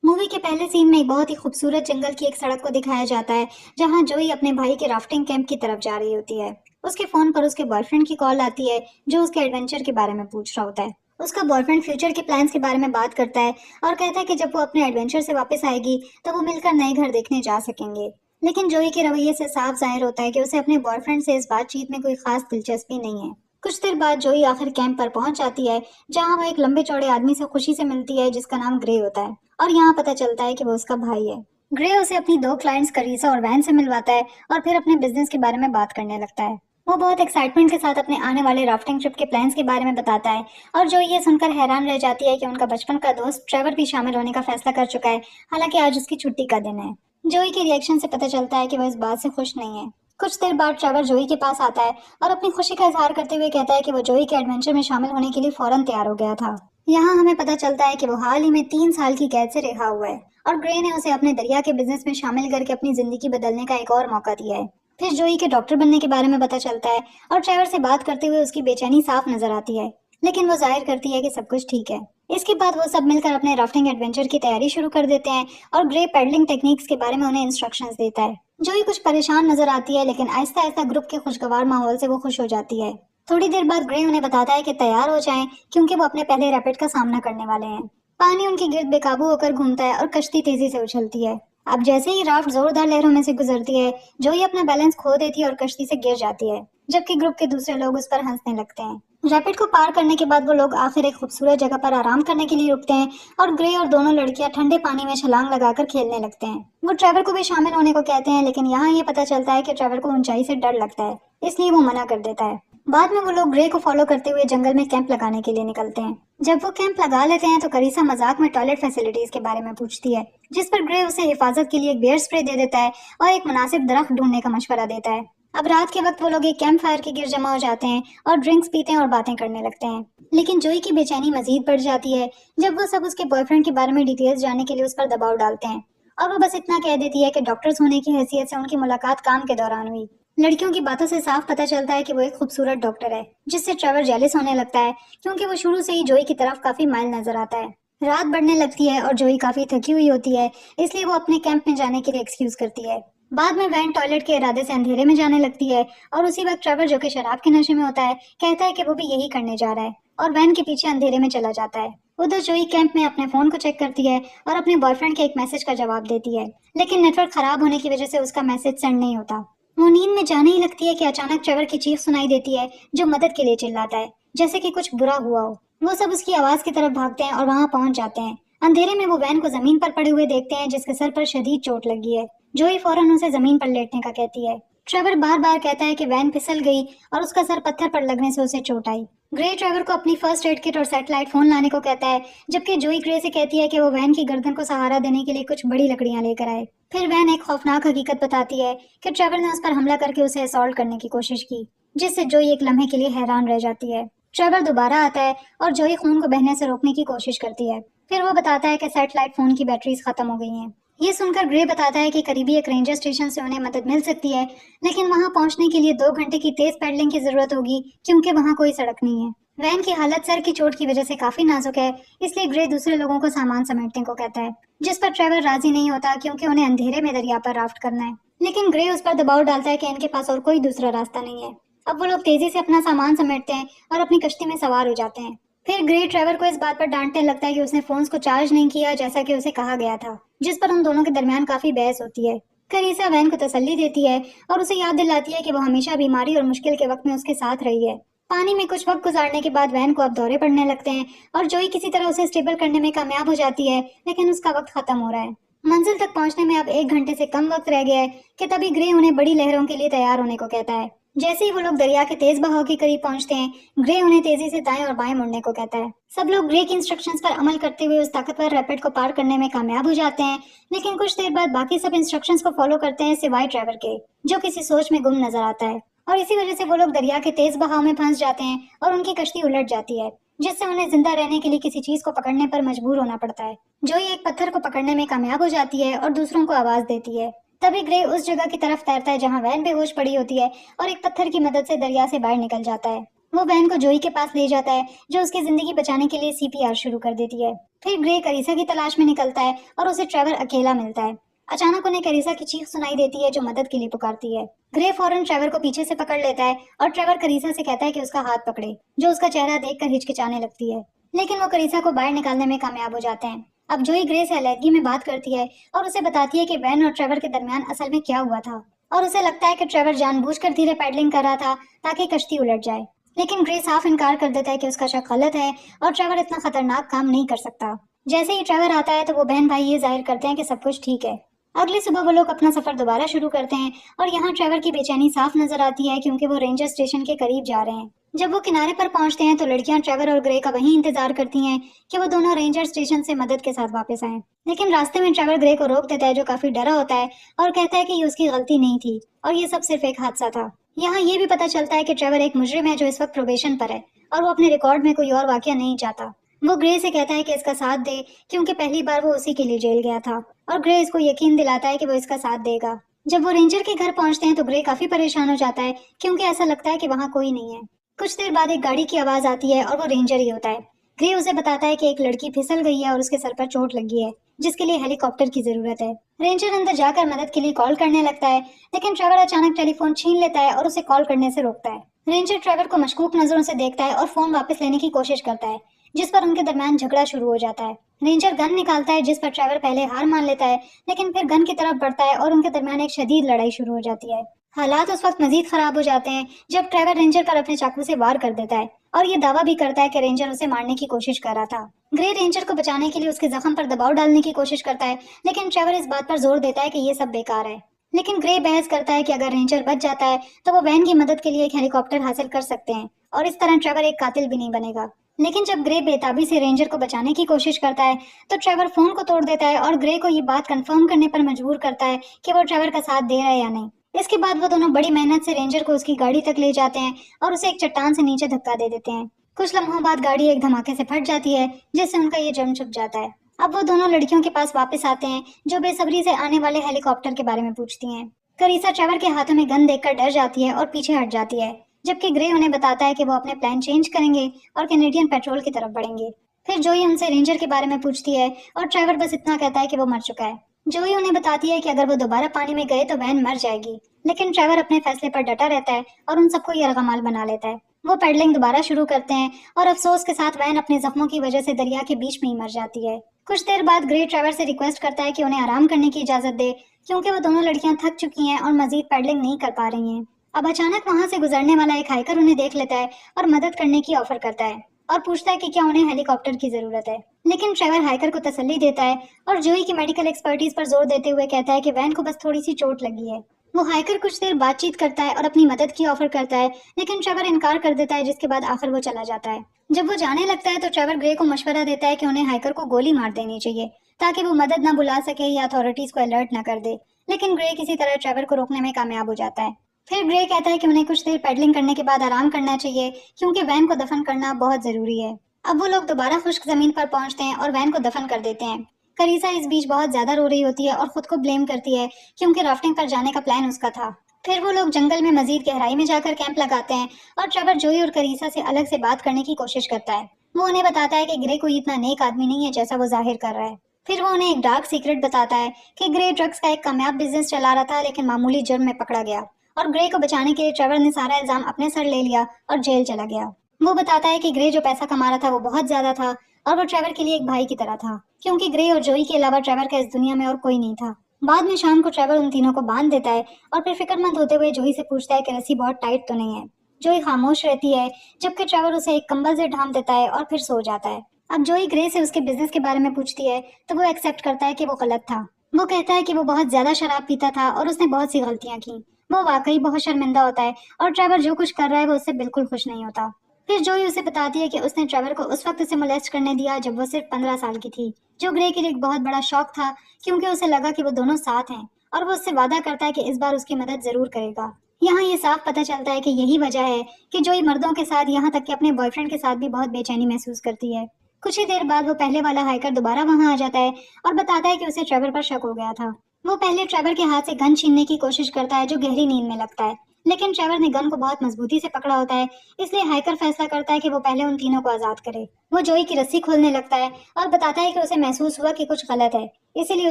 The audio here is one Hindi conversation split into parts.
मूवी के पहले सीन में एक बहुत ही खूबसूरत जंगल की एक सड़क को दिखाया जाता है, जहां जोई अपने भाई के राफ्टिंग कैंप की तरफ जा रही होती है। उसके फोन पर उसके बॉयफ्रेंड की कॉल आती है, जो उसके एडवेंचर के बारे में पूछ रहा होता है। उसका बॉयफ्रेंड फ्यूचर के प्लान्स के बारे में बात करता है और कहता है कि जब वो अपने एडवेंचर से वापस आएगी तो वो मिलकर नए घर देखने जा सकेंगे। लेकिन जोई के रवैये से साफ जाहिर होता है कि उसे अपने बॉयफ्रेंड से इस बातचीत में कोई खास दिलचस्पी नहीं है। कुछ देर बाद जोई आखिर कैंप पर पहुंच जाती है, जहां वो एक लंबे चौड़े आदमी से खुशी से मिलती है जिसका नाम ग्रे होता है। और यहाँ पता चलता है कि वो उसका भाई है। ग्रे उसे अपनी दो क्लाइंट्स करीसा और वैन से मिलवाता है और फिर अपने बिजनेस के बारे में बात करने लगता है। वो बहुत एक्साइटमेंट के साथ अपने आने वाले राफ्टिंग ट्रिप के प्लान्स के बारे में बताता है और जो ये सुनकर हैरान रह जाती है कि उनका बचपन का दोस्त ट्रेवर भी शामिल होने का फैसला कर चुका है, हालांकि आज उसकी छुट्टी का दिन है। जोई के रिएक्शन से पता चलता है कि वो इस बात से खुश नहीं है। कुछ देर बाद ट्रेवर जोई के पास आता है और अपनी खुशी का इजहार करते हुए कहता है कि वो जोई के एडवेंचर में शामिल होने के लिए फौरन तैयार हो गया था। यहाँ हमें पता चलता है कि वो हाल ही में 3 साल की कैद से रिहा हुआ है और ग्रे ने उसे अपने दरिया के बिजनेस में शामिल करके अपनी जिंदगी बदलने का एक और मौका दिया है। फिर जोई के डॉक्टर बनने के बारे में पता चलता है और ट्रेवर से बात करते हुए उसकी बेचैनी साफ नजर आती है, लेकिन वो जाहिर करती है कि सब कुछ ठीक है। इसके बाद वो सब मिलकर अपने राफ्टिंग एडवेंचर की तैयारी शुरू कर देते हैं और ग्रे पैडलिंग टेक्निक्स के बारे में उन्हें इंस्ट्रक्शंस देता है। जोई कुछ परेशान नजर आती है, लेकिन आहिस्ता आहिस्ता ग्रुप के खुशगवार माहौल से वो खुश हो जाती है। थोड़ी देर बाद ग्रे उन्हें बताता है कि तैयार हो जाएं, क्योंकि वो अपने पहले रैपिड का सामना करने वाले हैं। पानी उनके गिर्द बेकाबू होकर घूमता है और कश्ती तेजी से उछलती है। अब जैसे ही राफ्ट जोरदार लहरों में से गुजरती है, जोई अपना बैलेंस खो देती है और कश्ती से गिर जाती है, जबकि ग्रुप के दूसरे लोग उस पर हंसने लगते हैं। रैपिड को पार करने के बाद वो लोग आखिर एक खूबसूरत जगह पर आराम करने के लिए रुकते हैं और ग्रे और दोनों लड़कियां ठंडे पानी में छलांग लगाकर खेलने लगते हैं। वो ट्रेवर को भी शामिल होने को कहते हैं, लेकिन यहाँ ये पता चलता है कि ट्रेवर को ऊंचाई से डर लगता है, इसलिए वो मना कर देता है। बाद में वो लोग ग्रे को फॉलो करते हुए जंगल में कैंप लगाने के लिए निकलते हैं। जब वो कैंप लगा लेते हैं तो करीसा मजाक में टॉयलेट फैसिलिटीज के बारे में पूछती है, जिस पर ग्रे उसे हिफाजत के लिए एक बेयर स्प्रे दे देता है और एक मुनासिब दरख्त ढूंढने का मशवरा देता है। अब रात के वक्त वो लोग एक कैंप फायर के गिर जमा हो जाते हैं और ड्रिंक्स पीते हैं और बातें करने लगते हैं। लेकिन जोई की बेचैनी मजीद बढ़ जाती है जब वो सब उसके बॉयफ्रेंड के बारे में डिटेल्स जानने के लिए उस पर दबाव डालते हैं, और वो बस इतना कह देती है कि डॉक्टर्स होने की हैसियत से उनकी मुलाकात काम के दौरान हुई। लड़कियों की बातों से साफ पता चलता है कि वो एक खूबसूरत डॉक्टर है, जिससे ट्रेवर जेलिस होने लगता है, क्योंकि वो शुरू से ही जोई की तरफ काफी माइल नजर आता है। रात बढ़ने लगती है और जोई काफी थकी हुई होती है, इसलिए वो अपने कैंप में जाने के लिए एक्सक्यूज करती है। बाद में वैन टॉयलेट के इरादे से अंधेरे में जाने लगती है और उसी वक्त ट्रेवर, जो कि शराब के नशे में होता है, कहता है कि वो भी यही करने जा रहा है और वैन के पीछे अंधेरे में चला जाता है। उधर जोई कैंप में अपने फोन को चेक करती है और अपने बॉयफ्रेंड के एक मैसेज का जवाब देती है, लेकिन नेटवर्क खराब होने की वजह से उसका मैसेज सेंड नहीं होता। वो नींद में जाने ही लगती है कि अचानक ट्रेवर की चीख सुनाई देती है, जो मदद के लिए चिल्लाता है, जैसे कि कुछ बुरा हुआ हो। वो सब उसकी आवाज की तरफ भागते हैं और वहां पहुंच जाते हैं। अंधेरे में वो वैन को जमीन पर पड़े हुए देखते हैं, जिसके सर पर शदीद चोट लगी है। जोई फौरन उसे जमीन पर लेटने का कहती है। ट्रेवर बार बार कहता है कि वैन फिसल गई और उसका सर पत्थर पर लगने से उसे चोट आई। ग्रे ट्रेवर को अपनी फर्स्ट एड किट और सैटेलाइट फोन लाने को कहता है, जबकि जोई ग्रे से कहती है कि वो वैन की गर्दन को सहारा देने के लिए कुछ बड़ी लकड़ियां लेकर आए। फिर वैन एक खौफनाक हकीकत बताती है कि ट्रेवर ने उस पर हमला करके उसे असॉल्ट करने की कोशिश की, जिससे जोई एक लम्हे के लिए हैरान रह जाती है। ट्रेवर दोबारा आता है और जोई खून को बहने से रोकने की कोशिश करती है। फिर वो बताता है कि सैटेलाइट फोन की बैटरीज खत्म हो गई हैं। ये सुनकर ग्रे बताता है कि करीबी एक रेंजर स्टेशन से उन्हें मदद मिल सकती है, लेकिन वहां पहुंचने के लिए 2 घंटे की तेज पैडलिंग की जरूरत होगी, क्योंकि वहां कोई सड़क नहीं है। वैन की हालत सर की चोट की वजह से काफी नाजुक है, इसलिए ग्रे दूसरे लोगों को सामान समेटने को कहता है, जिस पर ट्रेवर राजी नहीं होता, क्योंकि उन्हें अंधेरे में दरिया पर राफ्ट करना है। लेकिन ग्रे उस पर दबाव डालता है कि इनके पास और कोई दूसरा रास्ता नहीं है। अब वो लोग तेजी से अपना सामान समेटते हैं और अपनी कश्ती में सवार हो जाते हैं। फिर ग्रे ट्रेवर को इस बात पर डांटने लगता है कि उसने फोन्स को चार्ज नहीं किया जैसा कि उसे कहा गया था, जिस पर उन दोनों के दरमियान काफी बहस होती है। करीसा वैन को तसल्ली देती है और उसे याद दिलाती है कि वो हमेशा बीमारी और मुश्किल के वक्त में उसके साथ रही है। पानी में कुछ वक्त गुजारने के बाद वैन को अब दौरे पड़ने लगते हैं और जोई किसी तरह उसे स्टेबल करने में कामयाब हो जाती है, लेकिन उसका वक्त खत्म हो रहा है। मंजिल तक पहुंचने में अब 1 घंटे से कम वक्त रह गया है कि तभी ग्रे उन्हें बड़ी लहरों के लिए तैयार होने को कहता है। जैसे ही वो लोग दरिया के तेज बहाव के करीब पहुंचते हैं, ग्रे उन्हें तेजी से दाएं और बाएं मुड़ने को कहता है। सब लोग ग्रे की इंस्ट्रक्शंस पर अमल करते हुए उस ताकतवर रैपिड को पार करने में कामयाब हो जाते हैं, लेकिन कुछ देर बाद बाकी सब इंस्ट्रक्शंस को फॉलो करते हैं सिवाय ड्राइवर के, जो किसी सोच में गुम नजर आता है। और इसी वजह से वो लोग दरिया के तेज बहाव में फंस जाते हैं और उनकी कश्ती उलट जाती है, जिससे उन्हें जिंदा रहने के लिए किसी चीज को पकड़ने पर मजबूर होना पड़ता है। जोई एक पत्थर को पकड़ने में कामयाब हो जाती है और दूसरों को आवाज देती है। तभी ग्रे उस जगह की तरफ तैरता है जहां वैन बेहोश पड़ी होती है और एक पत्थर की मदद से दरिया से बाहर निकल जाता है। वो वैन को जोई के पास ले जाता है, जो उसकी जिंदगी बचाने के लिए सीपीआर शुरू कर देती है। फिर ग्रे करीसा की तलाश में निकलता है और उसे ट्रेवर अकेला मिलता है। अचानक उन्हें करीसा की चीख सुनाई देती है, जो मदद के लिए पुकारती है। ग्रे फौरन ट्रेवर को पीछे से पकड़ लेता है और ट्रेवर करीसा से कहता है कि उसका हाथ पकड़े, जो उसका चेहरा देखकर हिचकिचाने लगती है। लेकिन वो करीसा को बाहर निकालने में कामयाब हो जाते हैं। अब जोई ग्रे से अलग में बात करती है और उसे बताती है कि वैन और ट्रेवर के दरमियान असल में क्या हुआ था, और उसे लगता है कि ट्रेवर जानबूझकर धीरे पैडलिंग कर रहा था ताकि कश्ती उलट जाए। लेकिन ग्रे साफ इनकार कर देता है कि उसका शक गलत है और ट्रेवर इतना खतरनाक काम नहीं कर सकता। जैसे ही ट्रेवर आता है तो वो बहन भाई ये जाहिर करते हैं कि सब कुछ ठीक है। अगली सुबह वो लोग अपना सफर दोबारा शुरू करते हैं और यहाँ ट्रेवर की बेचैनी साफ नजर आती है, क्योंकि वो रेंजर स्टेशन के करीब जा रहे हैं। जब वो किनारे पर पहुंचते हैं तो लड़कियां ट्रेवर और ग्रे का वहीं इंतजार करती हैं कि वो दोनों रेंजर स्टेशन से मदद के साथ वापस आएं। लेकिन रास्ते में ट्रेवर ग्रे को रोक देता है, जो काफी डरा होता है और कहता है कि ये उसकी गलती नहीं थी और ये सब सिर्फ एक हादसा था। यहाँ ये भी पता चलता है कि ट्रेवर एक मुजरिम है जो इस वक्त प्रोबेशन पर है और वो अपने रिकॉर्ड में कोई और वाकया नहीं चाहता। वो ग्रे से कहता है कि इसका साथ दे, क्योंकि पहली बार वो उसी के लिए जेल गया था, और ग्रे इसको यकीन दिलाता है कि वो इसका साथ देगा। जब वो रेंजर के घर पहुंचते हैं तो ग्रे काफी परेशान हो जाता है, क्योंकि ऐसा लगता है कि वहाँ कोई नहीं है। कुछ देर बाद एक गाड़ी की आवाज आती है और वो रेंजर ही होता है। ग्रे उसे बताता है कि एक लड़की फिसल गई है और उसके सर पर चोट लगी है, जिसके लिए हेलीकॉप्टर की जरूरत है। रेंजर अंदर जाकर मदद के लिए कॉल करने लगता है, लेकिन ट्रेवर अचानक टेलीफोन छीन लेता है और उसे कॉल करने से रोकता है। रेंजर ट्रेवर को मशकूक नजरों से देखता है और फोन वापस लेने की कोशिश करता है, जिस पर उनके दरमियान झगड़ा शुरू हो जाता है। रेंजर गन निकालता है, जिस पर ट्रेवर पहले हार मान लेता है, लेकिन फिर गन की तरफ बढ़ता है और उनके दरमियान एक शदीद लड़ाई शुरू हो जाती है। हालात उस वक्त मजीद खराब हो जाते हैं जब ट्रेवर रेंजर पर अपने चाकू से वार कर देता है और ये दावा भी करता है कि रेंजर उसे मारने की कोशिश कर रहा था। ग्रे रेंजर को बचाने के लिए उसके जख्म पर दबाव डालने की कोशिश करता है, लेकिन ट्रेवर इस बात पर जोर देता है कि ये सब बेकार है। लेकिन ग्रे बहस करता है कि अगर रेंजर बच जाता है तो वो वैन की मदद के लिए एक हेलीकॉप्टर हासिल कर सकते हैं और इस तरह ट्रेवर एक कातिल भी नहीं बनेगा। लेकिन जब ग्रे बेताबी से रेंजर को बचाने की कोशिश करता है तो ट्रेवर फोन को तोड़ देता है और ग्रे को ये बात कंफर्म करने पर मजबूर करता है कि वो ट्रेवर का साथ दे रहा है या नहीं। इसके बाद वो दोनों बड़ी मेहनत से रेंजर को उसकी गाड़ी तक ले जाते हैं और उसे एक चट्टान से नीचे धक्का दे देते हैं। कुछ लम्हों बाद गाड़ी एक धमाके से फट जाती है, जिससे उनका ये जर्म छुप जाता है। अब वो दोनों लड़कियों के पास वापस आते हैं, जो बेसब्री से आने वाले हेलीकॉप्टर के बारे में पूछती हैं। करीसा ट्रेवर के हाथों में गन देखकर डर जाती है और पीछे हट जाती है, जबकि ग्रे उन्हें बताता है कि वो अपने प्लान चेंज करेंगे और कैनेडियन पेट्रोल की तरफ बढ़ेंगे। फिर जोई उनसे रेंजर के बारे में पूछती है और ट्रेवर बस इतना कहता है कि वो मर चुका है। जोई उन्हें बताती है कि अगर वो दोबारा पानी में गए तो वैन मर जाएगी, लेकिन ट्रेवर अपने फैसले पर डटा रहता है और उन सबको यरगमाल बना लेता है। वो पेडलिंग दोबारा शुरू करते हैं और अफसोस के साथ वैन अपने जख्मों की वजह से दरिया के बीच में ही मर जाती है। कुछ देर बाद ग्रे ट्रेवर से रिक्वेस्ट करता है कि उन्हें आराम करने की इजाजत दे, क्योंकि वो दोनों लड़कियां थक चुकी हैं और मजीद पेडलिंग नहीं कर पा रही हैं। अब अचानक वहां से गुजरने वाला एक हाइकर उन्हें देख लेता है और मदद करने की ऑफर करता है और पूछता है कि क्या उन्हें हेलीकॉप्टर की जरूरत है। लेकिन ट्रेवर हाइकर को तसल्ली देता है और जोई की मेडिकल एक्सपर्टीज पर जोर देते हुए कहता है कि वैन को बस थोड़ी सी चोट लगी है। वो हाइकर कुछ देर बातचीत करता है और अपनी मदद की ऑफर करता है, लेकिन ट्रेवर इनकार कर देता है, जिसके बाद आखिर वो चला जाता है। जब वो जाने लगता है तो ट्रेवर ग्रे को मशवरा देता है कि उन्हें हाइकर को गोली मार देनी चाहिए ताकि वो मदद न बुला सके या अथॉरिटीज को अलर्ट न कर दे। लेकिन ग्रे किसी तरह ट्रेवर को रोकने में कामयाब हो जाता है। फिर ग्रे कहता है कि उन्हें कुछ देर पेडलिंग करने के बाद आराम करना चाहिए, क्योंकि वैन को दफन करना बहुत जरूरी है। अब वो लोग दोबारा खुश्क जमीन पर पहुंचते हैं और वैन को दफन कर देते हैं। करीसा इस बीच बहुत ज्यादा रो रही होती है और खुद को ब्लेम करती है, क्योंकि राफ्टिंग पर जाने का प्लान उसका था। फिर वो लोग जंगल में मजीद गहराई में जाकर कैंप लगाते हैं और ट्रेवर जोई और करीसा से अलग से बात करने की कोशिश करता है। वो उन्हें बताता है कि ग्रे कोई इतना नेक आदमी नहीं है जैसा वो जाहिर कर रहा है। फिर वो उन्हें एक डार्क सीक्रेट बताता है कि ग्रे ड्रग्स का एक कामयाब बिजनेस चला रहा था, लेकिन मामूली जुर्म में पकड़ा गया और ग्रे को बचाने के लिए ट्रेवर ने सारा इल्जाम अपने सर ले लिया और जेल चला गया। वो बताता है कि ग्रे जो पैसा कमा रहा था वो बहुत ज्यादा था और वो ट्रेवर के लिए एक भाई की तरह था, क्योंकि ग्रे और जोई के अलावा ट्रेवर का इस दुनिया में और कोई नहीं था। बाद में शाम को ट्रेवर उन तीनों को बांध देता है और फिर फिक्रमंद होते हुए जोई से पूछता है कि रस्सी बहुत टाइट तो नहीं है। जोई खामोश रहती है, जबकि ट्रेवर उसे एक कंबल से ढांप देता है और फिर सो जाता है। अब जोई ग्रे से उसके बिजनेस के बारे में पूछती है तो वो एक्सेप्ट करता है कि वो गलत था। वो कहता है कि वो बहुत ज्यादा शराब पीता था और उसने बहुत सी गलतियां की। वो वाकई बहुत शर्मिंदा होता है और ट्रेवर जो कुछ कर रहा है वो उससे बिल्कुल खुश नहीं होता। फिर जोई उसे बताती है कि उसने ट्रेवर को उस वक्त उसे मोलेस्ट करने दिया जब वो सिर्फ 15 साल की थी, जो ग्रे के लिए एक बहुत बड़ा शौक था, क्योंकि उसे लगा कि वो दोनों साथ हैं और वो उससे वादा करता है कि इस बार उसकी मदद जरूर करेगा। यहाँ ये साफ पता चलता है कि यही वजह है कि जोई मर्दों के साथ यहाँ तक कि अपने बॉयफ्रेंड के साथ भी बहुत बेचैनी महसूस करती है। कुछ ही देर बाद वो पहले वाला हाइकर दोबारा वहां आ जाता है और बताता है कि उसे ट्रेवर पर शक हो गया था। वो पहले ट्रेवर के हाथ से गन छीनने की कोशिश करता है, जो गहरी नींद में लगता है, लेकिन ट्रेवर ने गन को बहुत मजबूती से पकड़ा होता है, इसलिए हाइकर फैसला करता है कि वो पहले उन तीनों को आजाद करे। वो जोई की रस्सी खोलने लगता है और बताता है कि उसे महसूस हुआ कि कुछ गलत है, इसीलिए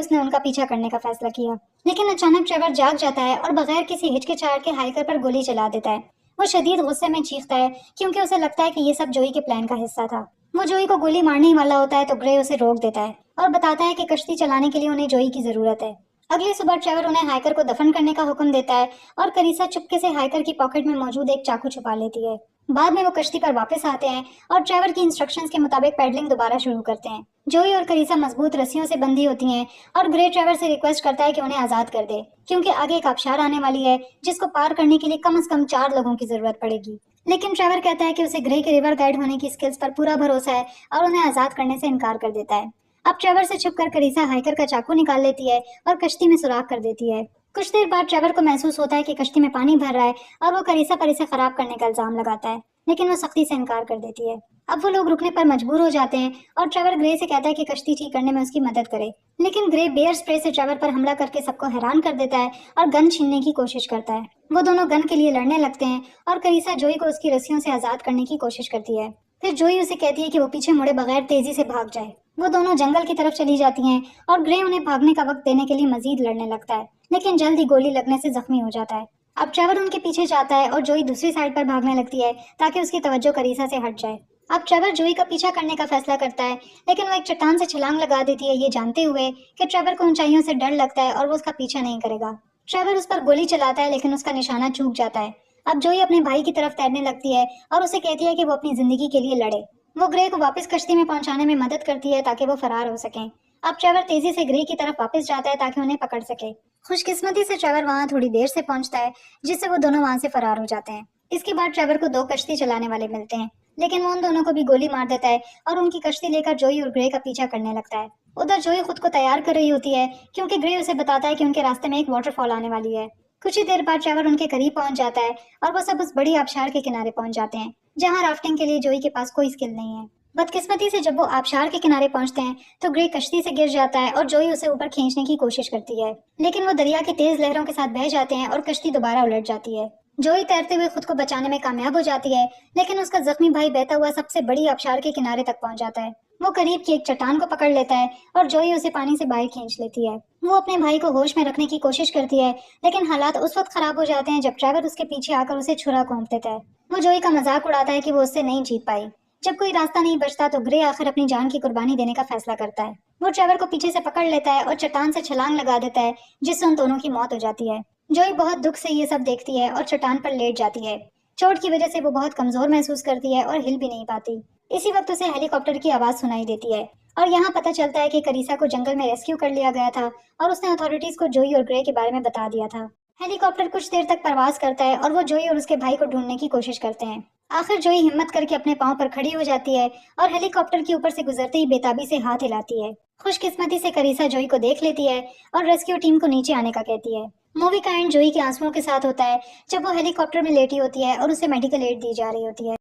उसने उनका पीछा करने का फैसला किया। लेकिन अचानक ट्रेवर जाग जाता है और बगैर किसी हिचकिचाहट के हाइकर पर गोली चला देता है। वो शदीद गुस्से में चीखता है क्योंकि उसे लगता है कि ये सब जोई के प्लान का हिस्सा था। वो जोई को गोली मारने ही वाला होता है तो ग्रे उसे रोक देता है और बताता है कि कश्ती चलाने के लिए उन्हें जोई की जरूरत है। अगली सुबह ट्रेवर उन्हें हाइकर को दफन करने का हुक्म देता है और करीसा चुपके से हाइकर की पॉकेट में मौजूद एक चाकू छुपा लेती है। बाद में वो कश्ती पर वापस आते हैं और ट्रेवर की इंस्ट्रक्शंस के मुताबिक पैडलिंग दोबारा शुरू करते हैं। जोई और करीसा मजबूत रस्सियों से बंधी होती हैं और ग्रे ट्रेवर से रिक्वेस्ट करता है कि उन्हें आजाद कर दे, क्योंकि आगे एक आबशार आने वाली है जिसको पार करने के लिए कम से कम 4 लोगों की जरूरत पड़ेगी। लेकिन ट्रेवर कहता है कि उसे ग्रे के रिवर गाइड होने की स्किल्स पर पूरा भरोसा है और उन्हें आजाद करने से इनकार कर देता है। अब ट्रेवर से छुपकर करीसा हाइकर का चाकू निकाल लेती है और कश्ती में सुराख कर देती है। कुछ देर बाद ट्रेवर को महसूस होता है कि कश्ती में पानी भर रहा है और वो करीसा पर इसे खराब करने का इल्जाम लगाता है, लेकिन वो सख्ती से इनकार कर देती है। अब वो लोग रुकने पर मजबूर हो जाते हैं और ट्रेवर ग्रे से कहता है कि कश्ती ठीक करने में उसकी मदद करे, लेकिन ग्रे बेयर स्प्रे से ट्रेवर पर हमला करके सबको हैरान कर देता है और गन छीनने की कोशिश करता है। वो दोनों गन के लिए लड़ने लगते हैं और करीसा जोई को उसकी रस्सियों से आजाद करने की कोशिश करती है। फिर जोई उसे कहती है कि वो पीछे मुड़े बगैर तेजी से भाग जाए। वो दोनों जंगल की तरफ चली जाती हैं और ग्रे उन्हें भागने का वक्त देने के लिए मजीद लड़ने लगता है, लेकिन जल्द ही गोली लगने से जख्मी हो जाता है। अब ट्रेवर उनके पीछे जाता है और जोई दूसरी साइड पर भागने लगती है ताकि उसकी तवज्जो करीसा से हट जाए। अब ट्रेवर जोई का पीछा करने का फैसला करता है, लेकिन वो एक चट्टान से छलांग लगा देती है, ये जानते हुए कि ट्रेवर को ऊंचाइयों से डर लगता है और वो उसका पीछा नहीं करेगा। ट्रेवर उस पर गोली चलाता है, लेकिन उसका निशाना चूक जाता है। अब जोई अपने भाई की तरफ तैरने लगती है और उसे कहती है कि वो अपनी जिंदगी के लिए लड़े। वो ग्रे को वापस कश्ती में पहुंचाने में मदद करती है ताकि वो फरार हो सकें। अब ट्रेवर तेजी से ग्रे की तरफ वापस जाता है ताकि उन्हें पकड़ सके। खुशकिस्मती से ट्रेवर वहां थोड़ी देर से पहुंचता है, जिससे वो दोनों वहां से फरार हो जाते हैं। इसके बाद ट्रेवर को 2 कश्ती चलाने वाले मिलते हैं, लेकिन वो उन दोनों को भी गोली मार देता है और उनकी कश्ती लेकर जोई और ग्रे का पीछा करने लगता है। उधर जोई खुद को तैयार कर रही होती है क्योंकि ग्रे उसे बताता है कि उनके रास्ते में एक वाटरफॉल आने वाली है। कुछ ही देर बाद ट्रेवर उनके करीब पहुंच जाता है और वो सब उस बड़ी आबशार के किनारे पहुंच जाते हैं, जहां राफ्टिंग के लिए जोई के पास कोई स्किल नहीं है। बदकिस्मती से जब वो आबशार के किनारे पहुंचते हैं तो ग्रे कश्ती से गिर जाता है और जोई उसे ऊपर खींचने की कोशिश करती है, लेकिन वो दरिया की तेज लहरों के साथ बह जाते हैं और कश्ती दोबारा उलट जाती है। जोई तैरते हुए खुद को बचाने में कामयाब हो जाती है, लेकिन उसका जख्मी भाई बहता हुआ सबसे बड़ी आबशार के किनारे तक पहुंच जाता है। वो करीब की एक चट्टान को पकड़ लेता है और जोई उसे पानी से बाहर खींच लेती है। वो अपने भाई को होश में रखने की कोशिश करती है, लेकिन हालात उस वक्त खराब हो जाते हैं जब ट्रेवर उसके पीछे आकर उसे छुरा घोंप देता है। वो जोई का मजाक उड़ाता है कि वो उससे नहीं जीत पाई। जब कोई रास्ता नहीं बचता तो ग्रे आखिर अपनी जान की कुर्बानी देने का फैसला करता है। वो ट्रेवर को पीछे से पकड़ लेता है और चट्टान से छलांग लगा देता है, जिससे उन दोनों की मौत हो जाती है। जोई बहुत दुख से ये सब देखती है और चट्टान पर लेट जाती है। चोट की वजह से वो बहुत कमजोर महसूस करती है और हिल भी नहीं पाती। इसी वक्त उसे हेलीकॉप्टर की आवाज सुनाई देती है और यहाँ पता चलता है कि करीसा को जंगल में रेस्क्यू कर लिया गया था और उसने अथॉरिटीज को जोई और ग्रे के बारे में बता दिया था। हेलीकॉप्टर कुछ देर तक परवाज करता है और वो जोई और उसके भाई को ढूंढने की कोशिश करते हैं। आखिर जोई हिम्मत करके अपने पांव पर खड़ी हो जाती है और हेलीकॉप्टर के ऊपर से गुजरते ही बेताबी से हाथ हिलाती है। खुशकिस्मती से करीसा जोई को देख लेती है और रेस्क्यू टीम को नीचे आने का कहती है। मूवी का एंड जोई के आंसुओं के साथ होता है जब वो हेलीकॉप्टर में लेटी होती है और उसे मेडिकल एड दी जा रही होती है।